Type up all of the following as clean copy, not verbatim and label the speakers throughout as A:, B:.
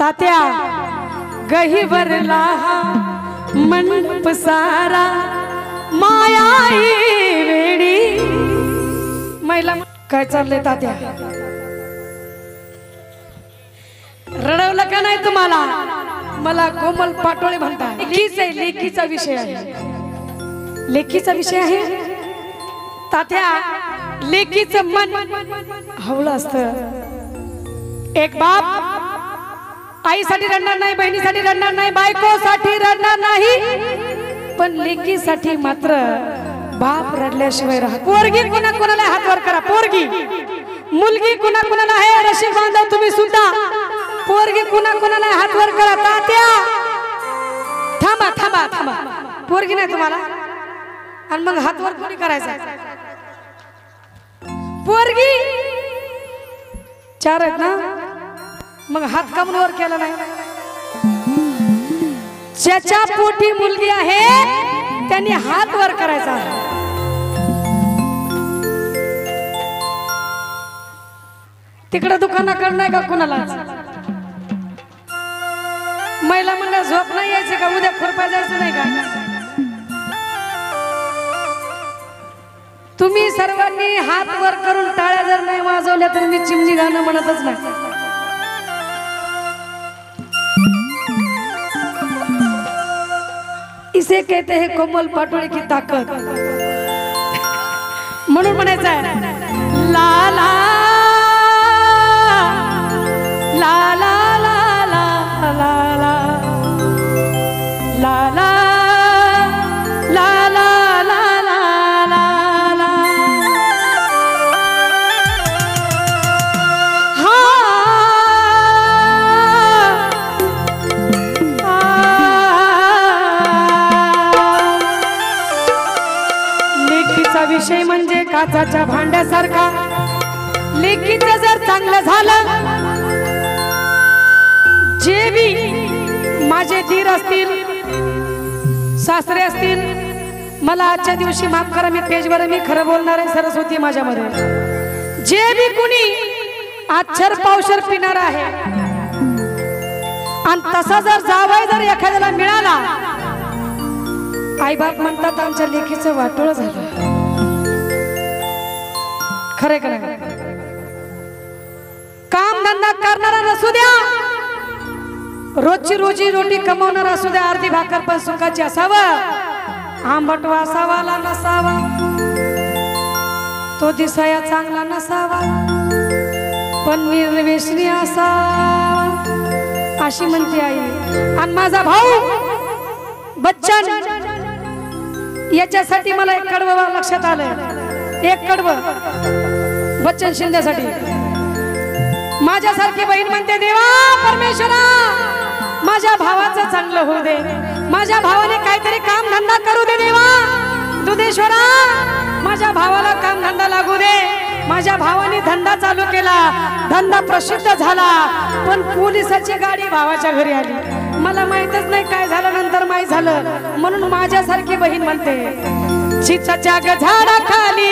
A: तात्या गहिवरला मंडप सारा मायाई वेडी महिला काय चाललंय तात्या रडवलं का नाही तुम्हाला मला कोमल पाटोळे म्हणतात लेखीचा विषय आहे लेखीचा विषय आहे तात्या लेखीचं मन हवलं असतं एक बाप आईसाठी रडणार नाही बहिणीसाठी रडणार नाही बायकोसाठी रडणार नाही पण लेकीसाठी मात्र बाप रडल्याशिवाय राहत पोरगी कुणा कुणाला हात वर करा पोरगी मुलगी कुणा कुणाला आहे रशी बांधव तुम्ही सुद्धा पोरगी कुणा कुणाला हात वर करा तात्या थांबा थांबा थांबा पोरगी नाही तुम्हाला आणि मग हात वर कोणी करायचा पोरगी चार आहेत ना मग हात कामून वर केला नाही ज्याच्या पोटी मुलगी आहे त्यांनी हात वर करायचा तिकडे दुकानाकडे नाही का कुणाला महिला मंडळ झोप नाही यायची का उद्या खुरपा जायचं नाही का तुम्ही सर्वांनी हात वर करून टाळ्या जर नाही वाजवल्या तर मी चिमणी गाणं म्हणतच नाही इसे कहते हैं कोमल पाटोळे की ताकत म्हणून म्हणायचं आहे ला ला ला ला ला ला ला ला ला ला विषय म्हणजे काचाच्या भांड्यासारखा लेकीचं जर चांगलं झालं जे बी माझे धीर असतील सासरे असतील मला आजच्या दिवशी माफ करा मी पेजवर मी खरं बोलणार आहे सरस्वती माझ्यामध्ये जे बी कुणी आच्छर पावशर पिणार आहे आणि तसा जर जावई जर एखाद्याला मिळाला आई बाप म्हणतात आमच्या लेकीचं वाटोळ झालं खरे खरे काम धंदा करणारा नसू द्या रोजची रोजी रोटी कमवणारा असू द्या अर्धी भाकर पण सुखाची असावं आंबट वासावाला नसावा तो दिसाया चांगला नसावा पण निर्व्यसनी असावा अशी म्हणते आई आणि माझा भाऊ बच्चन याच्यासाठी मला एक कडवं लक्षात आलं एक कडवं बच्चन शिंदेसाठी माझ्यासारखी बहीण म्हणते देवा परमेश्वरा माझ्या भावाचं चांगलं होऊ दे माझ्या भावाने काहीतरी काम धंदा करू दे देवा दुधेश्वरा माझ्या भावाला काम धंदा लागू दे माझ्या भावाने धंदा चालू केला धंदा प्रसिद्ध झाला पण पोलिसाची गाडी भावाच्या घरी आली मला माहितच नाही काय झालं नंतर माहित झालं म्हणून माझ्यासारखी बहीण म्हणते चिचच्या झाडाखाली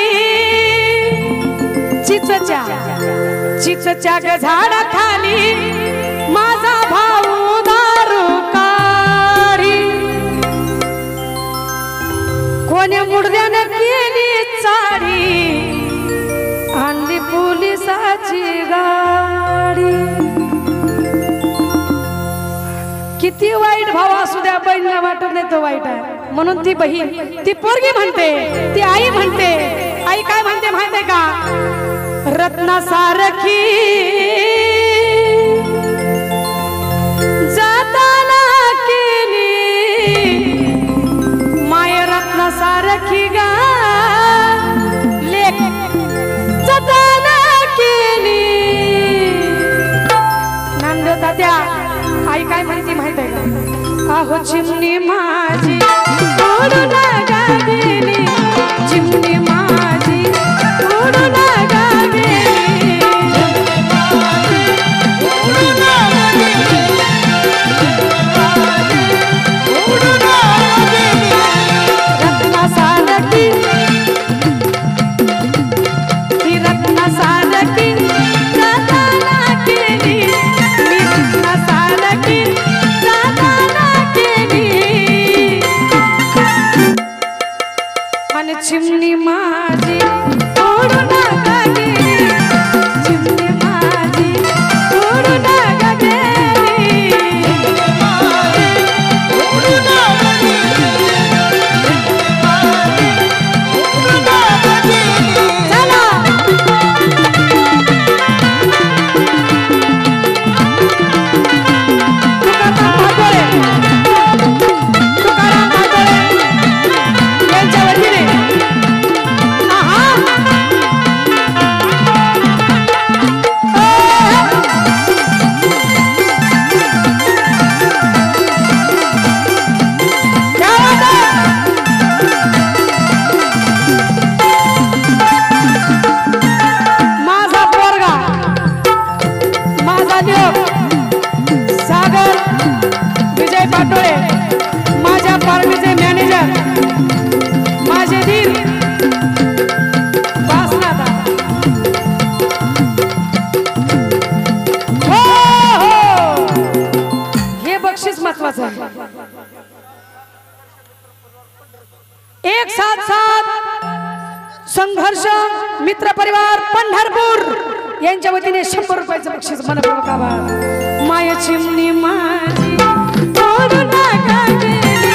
A: चिचच्या झाडाखाली माझा भाऊ दारू काढी कोण्या मुडद्याने केली चाडी आणली पोलिसाची गाडी किती वाईट भाव असू द्या बहिणीला वाटत नाही तो वाईट आहे म्हणून ती बहीण ती पोरगी म्हणते ती आई म्हणते आई काय म्हणते माहितीये का रत्नासारखी जाताना केली माय रत्नासारखी गा लेक जाताना केली नांदेड तात्या आई काय म्हणते माहितीये का आहो चिमणी माझी उडून गेली चिमणी माझी उडून गेली रत्नासारखी ती रत्नासारखी जाताना केली मी रत्नासारखी मित्र परिवार पंढरपूर यांच्या वतीने 100 रुपयाचं बक्षीस मनपूर्वक आभार. माय चिमणी माझी ओढू नका गेली,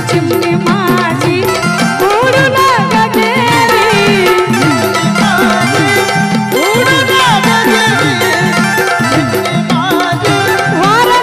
A: चिमणी माझी ओढू नका गेली, ओढू नका गेली, चिमणी माझी वारा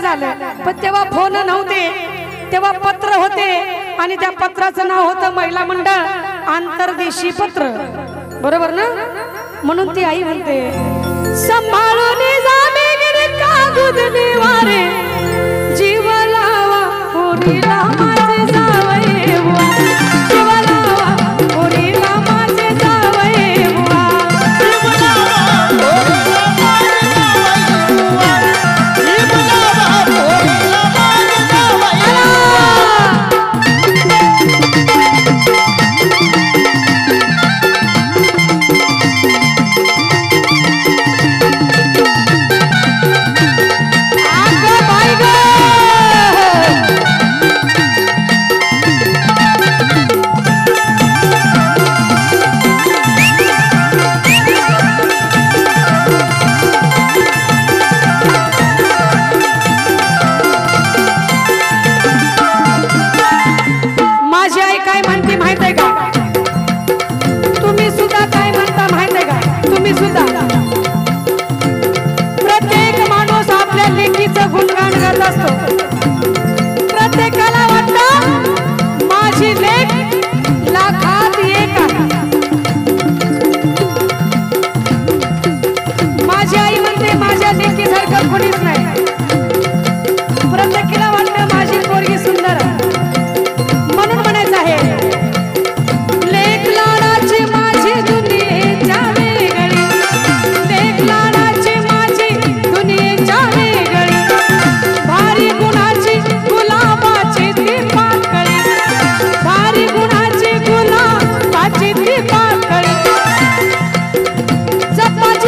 A: झाला.
B: तेव्हा फोन नव्हते, तेव्हा पत्र होते आणि त्या पत्राचं नाव होतं महिला मंडळ आंतरदेशी पत्र, बरोबर ना? म्हणून ती आई म्हणते सांभाळून जावे गिरी कागद निवारे जीव लावा पोरीला माझे जावई बुवा, जीव लावा पोरीला माझे जावई बुवा, जीव लावा पोरीला माझे जावई बुवा, जीव लावा पोरीला माझे जावई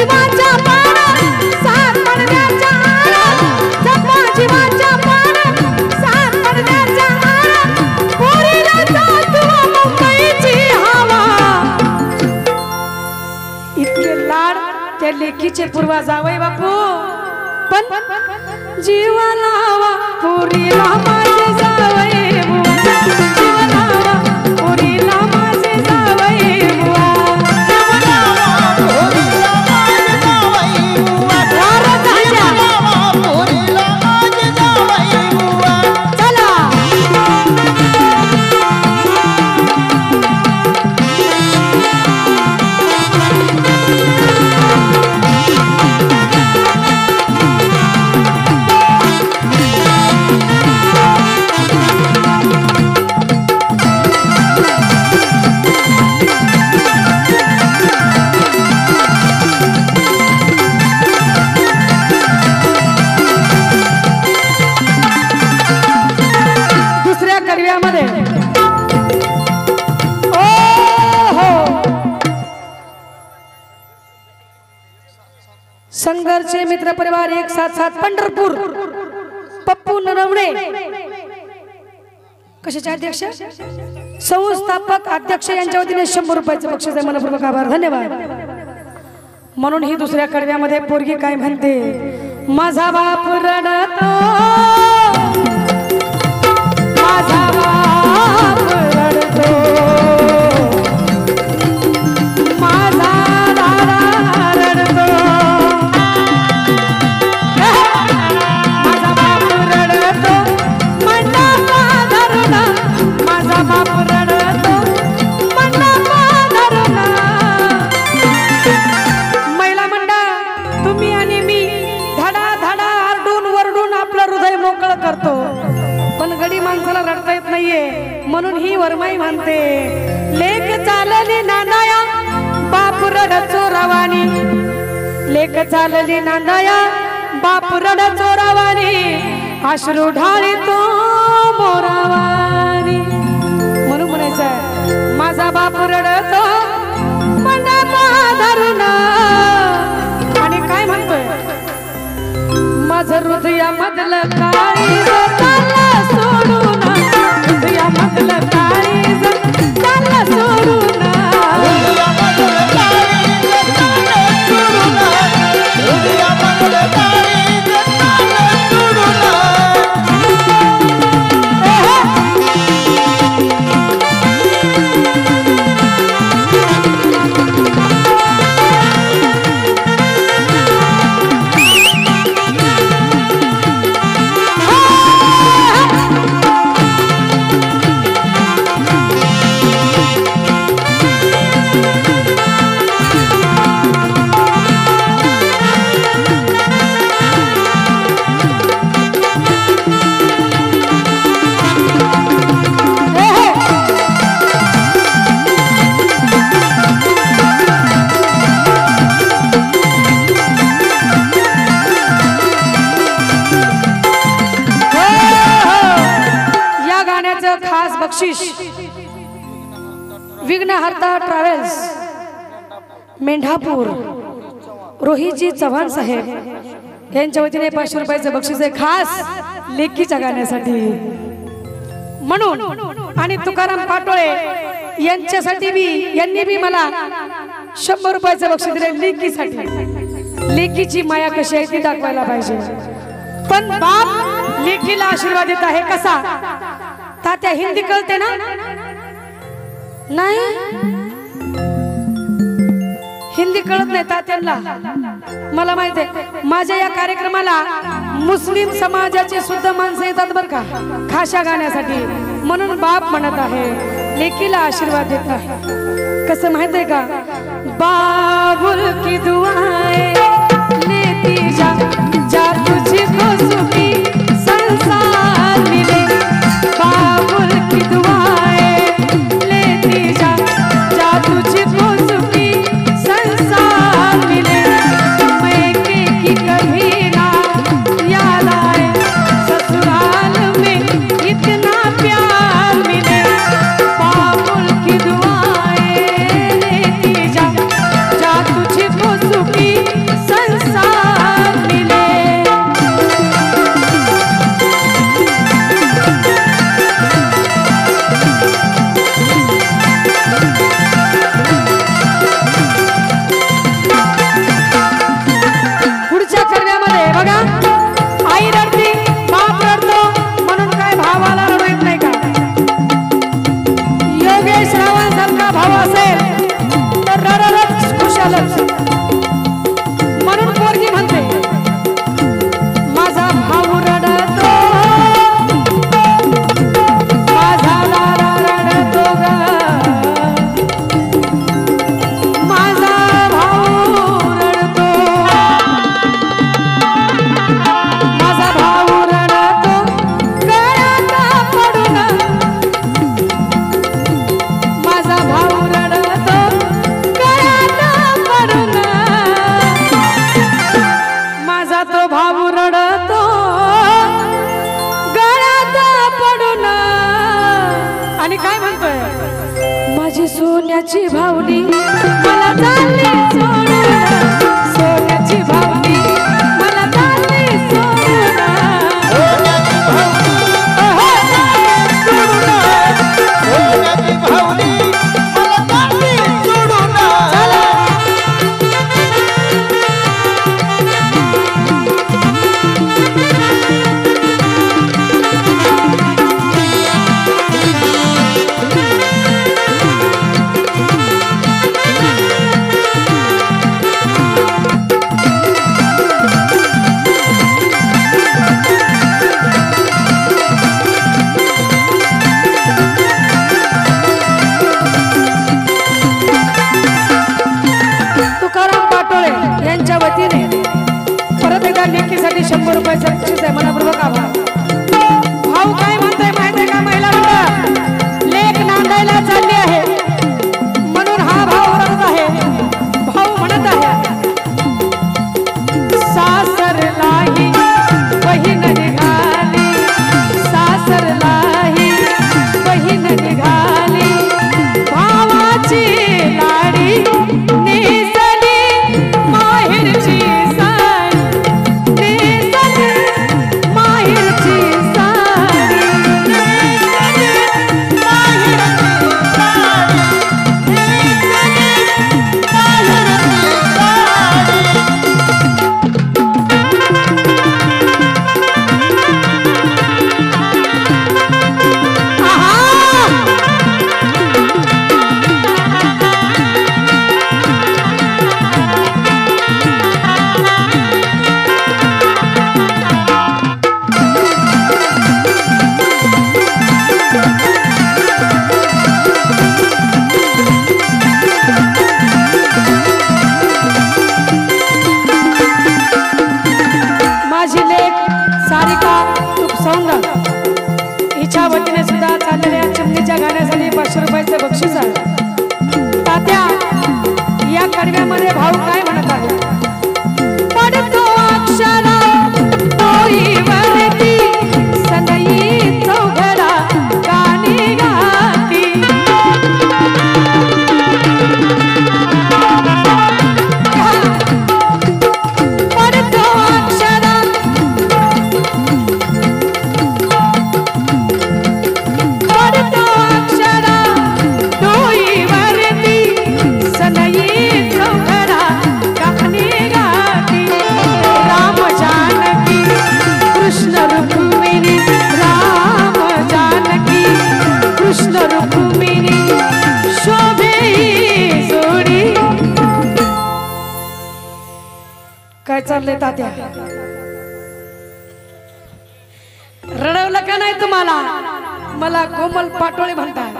B: जीवाच्या पाण्यात सात पडद्याच्या आळात जपा जीवाच्या पाण्यात सात पडद्याच्या आळात पोरीला जातो मुंबईची हवा इतके लाड त्या लेकीचे पूर्वा जावई बापू पण जीवा लावा पोरीला माझे जावई बुवा जीवा लावा पोरीला माझे जावई बुवा संघर्षे मित्र परिवार 177 पंढरपूर पप्पू नरवणे कशाचे अध्यक्ष संस्थापक अध्यक्ष यांच्या वतीने 100 रुपयाचं बक्षीस आहे मनपूर्वक आभार धन्यवाद म्हणून ही दुसऱ्या कडव्यामध्ये पोरगी काय म्हणते माझा बाप रडतो माझा बाप रडतो माझा दादा रडतो माझा बाप रडतो मंडपा धरून माझा बाप रडतो मंडपा धरून महिला मंडळ तुम्ही आणि मी धडा धडा आरडून वरडून आपलं हृदय मोकळं करतो पण गडी माणसाला रडता येत नाहीये म्हणून ही वरमाई म्हणते लेक चालली नांदाया बाप रड चोरावानी लेक चालली नांदाया बाप रड चोरावानी अश्रू ढाळीतो मोरावानी म्हणून म्हणायचं माझा बाप रडतो मंडपा धरून आणि काय म्हणतोय माझं हृदयामधलं काळीज चाललं सोडून हृदयामधलं काळीज चाललं सोडून खास बक्षीस विघ्नहर्ता ट्रॅव्हल्स मेंढापूर रोहितजी चव्हाण साहेब यांच्या वतीने 500 रुपयाचं बक्षीस आहे खास लेकीच्या गाण्यासाठी म्हणून आणि तुकाराम पाटोळे यांच्यासाठी यांनी बी मला 100 रुपयाचं बक्षीस दिले लेकीसाठी लेकीची माया कशी आहे ती दाखवायला पाहिजे पण बाप लेकीला आशीर्वाद देत आहे कसा तात्या हिंदी कळते ना नाही हिंदी कळत नाही तात्यांना मला माहिती आहे माझ्या या कार्यक्रमाला मुस्लिम समाजाचे सुद्धा माणसं येतात बरं का खाशा गाण्यासाठी म्हणून बाप म्हणत आहे लेकीला आशीर्वाद देत आहे कसं माहित आहे का बाबुल की दुआएं लेती जा जा तुझको सुखी संसार मिले बाबुल की दुआएं लेती जा जा तुझको सुखी संसार मिले मैके की कभी ना याद आए ससुराल में इतना प्यार मिले बाबुल की दुआएं लेती जा जा तुझको सुखी
A: सोन्याची भावली मला चालली सोडून, सोन्याची भावली मला चालली सोडून,
C: सोन्याची भावली मला चालली सोडून.
A: यांच्या वतीने परत एकदा लेखीसाठी 100 रुपयाचं बक्षीस आहे. मनापूर्वक आभार. भाऊ काय म्हणतोय माहिती आहे का? महिला मंडळ लेख नांदायला चालली आहे म्हणून हा भाव रडत आहे. भाऊ म्हणत आहे, सासरलाही बहीण निघाली, सासरलाही बहीण निघाली, भावाची लाडी नेसली माहेरची साडी, नेसली माहेरची साडी, नेसली माहेरची साडी, नेसली माझी लेक सारिका उपसौंड हिच्या वतीने सुद्धा चाललेल्या चिमणीच्या गाण्यासाठी 500 रुपयाचं बक्षीस आहे. तात्या या कडव्यामध्ये भाऊ काय म्हणत आहे? पडतो अक्षरा डोईवरती सनई चौघडा गाणी गाती, पडतो अक्षरा पडतो अक्षरा डोईवरती सनई चौघडा गाणी गाती, राम जानकी कृष्ण रुक्मिणी, राम जानकी कृष्ण रुक्मिणी शोभे ही जोडी. काय चाललंय तात्या? रडवलं का नाही तुम्हाला? मला कोमल पाटोळे म्हणतात.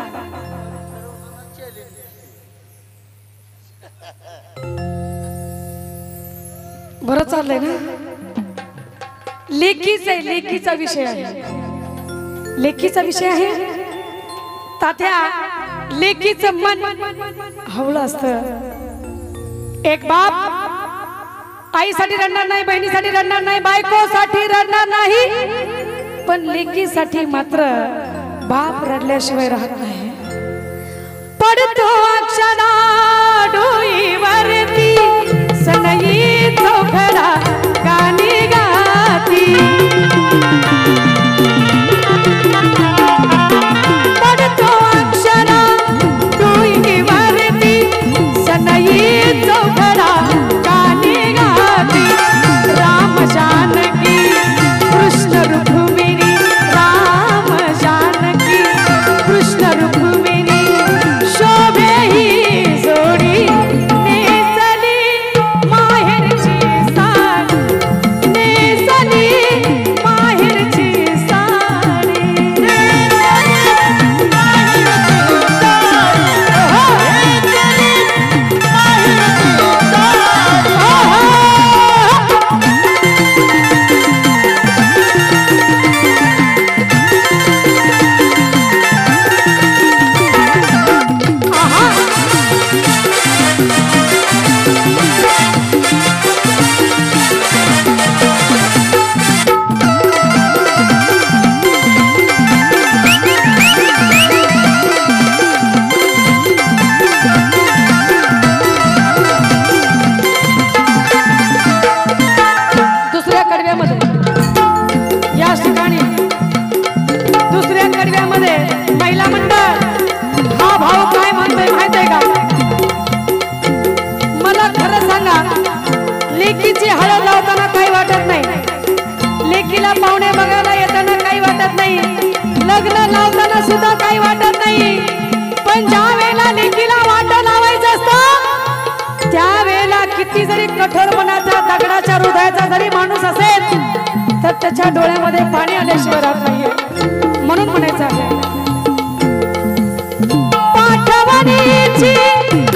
A: बरं चाललंय ना? लेखीच आहे, लेखीचा विषय आहे, लेखीचा विषय आहे. तात्या लेखीचं मन हवलं असतं. एक बाप आईसाठी रडणार नाही, बहिणीसाठी रडणार नाही, बायकोसाठी रडणार नाही, पण लेकीसाठी मात्र बाप रडल्याशिवाय राहत नाही. पडतो अक्षरा डोईवरती सनई चौघडा गाणी गाती, पडतो अक्षरा डोईवरती सनई चौघडा गाणी गाती, राम जानकी कृष्ण रुक्मिणी, राम जानकी कृष्ण रुक्मिणी शोभे ही जोडी, नेसली
B: हळद लावताना काही वाटत नाही, लेकीला पाहुणे बघायला येताना काही वाटत नाही, लग्न लावताना सुद्धा काही वाटत नाही, पण ज्या वेळेला लेकीला वाट लावायचं असतं त्यावेळेला किती जरी कठोर मनाचा दगडाच्या हृदयाचा जरी माणूस असेल तर त्याच्या डोळ्यामध्ये पाणी आल्याशिवाय राहत नाहीये. म्हणून म्हणायचं आहे पाठवणीची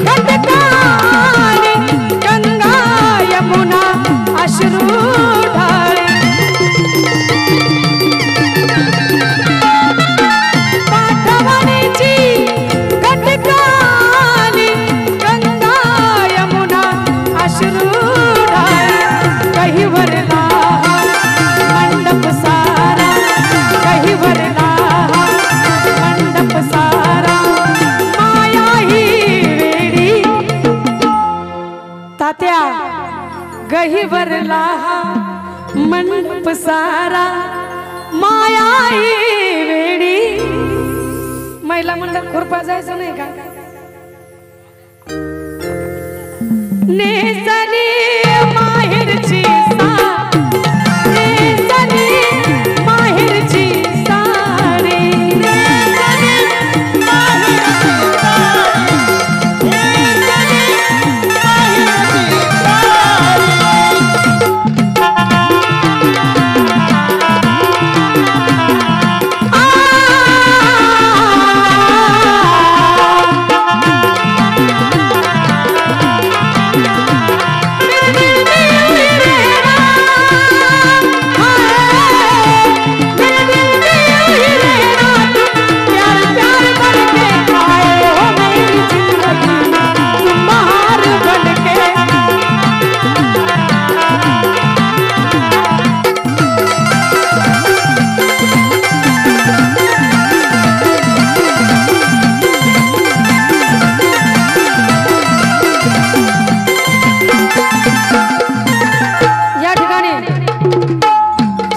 B: घटकाने गंगा यमुना अश्रू ढाळे, पाठवणीची घटकाने गंगा यमुना अश्रू ढाळे, कही वरला मंडप सारा, कही वरला मंडप सारा, माया ही वेडी तात्या गहीवरला मंडप सारा, माया ही वेडी. महिला मंडप खुरपा जायचं नाही का? नेसली माहेरची साडी, नेसली माहेरची साडी, नेसली माहेरची साडी, नेसली माहेरची साडी.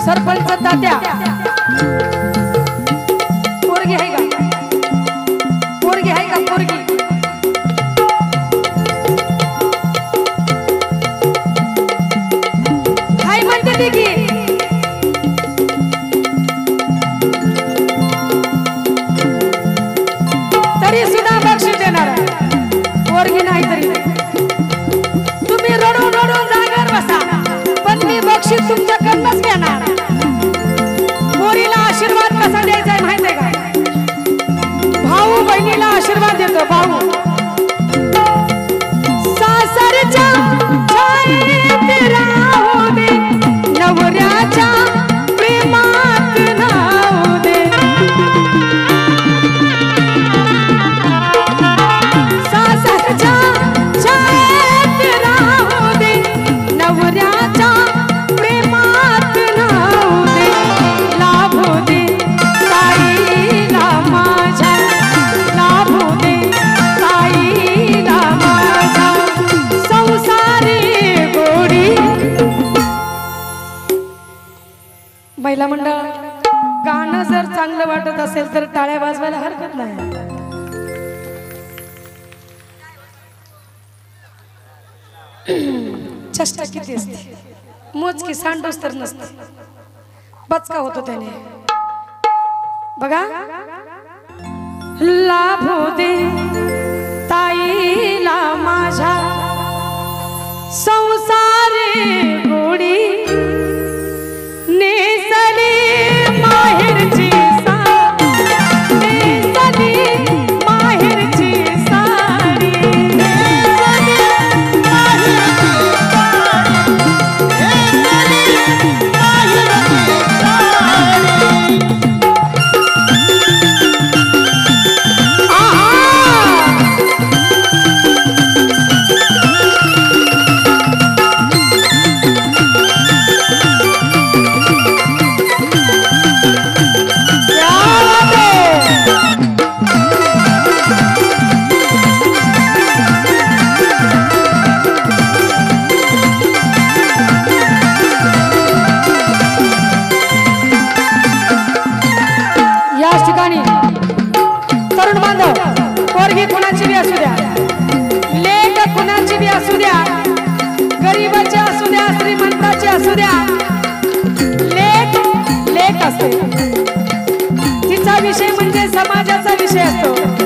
B: सरपंच तात्या पोरगी आहे का? पोरगी आहे का? पोरगी हाय म्हणते ती की तरी सुद्धा बक्षीस देणार आहे. पोरगी नाही तरी तुम्ही रडून रडून जागेवर बसा, पण मी बक्षीस तुमच्याकडनंच घेणार. पोरीला आशीर्वाद कसा द्यायचा आहे माहिती आहे का? भाऊ बहिणीला आशीर्वाद देतो. भाऊ सासरच्या छायेत राहू दे, नवऱ्याच्या प्रेमात राहू दे, सासरच्या छायेत राहू दे, नवऱ्याच्या प्रेमात राहू दे, लाभू दे ताईला माझ्या, लाभू दे ताईला माझ्या, संसारी गोडी. महिला मंडळ गाणं जर चांगलं वाटत असेल तर टाळ्या वाजवायला हरकत नाही. चेष्टा किती असते, मोजकी सांडोस तर नसते, बचका होतो त्याने. बघा लाभू दे ताईला माझ्या, संसारी गोडी, नेसली माहेरची साडी, नेसली माहेरची साडी, नेसली माहेरची साडी, नेसली माहेरची साडी. आहा
A: असतो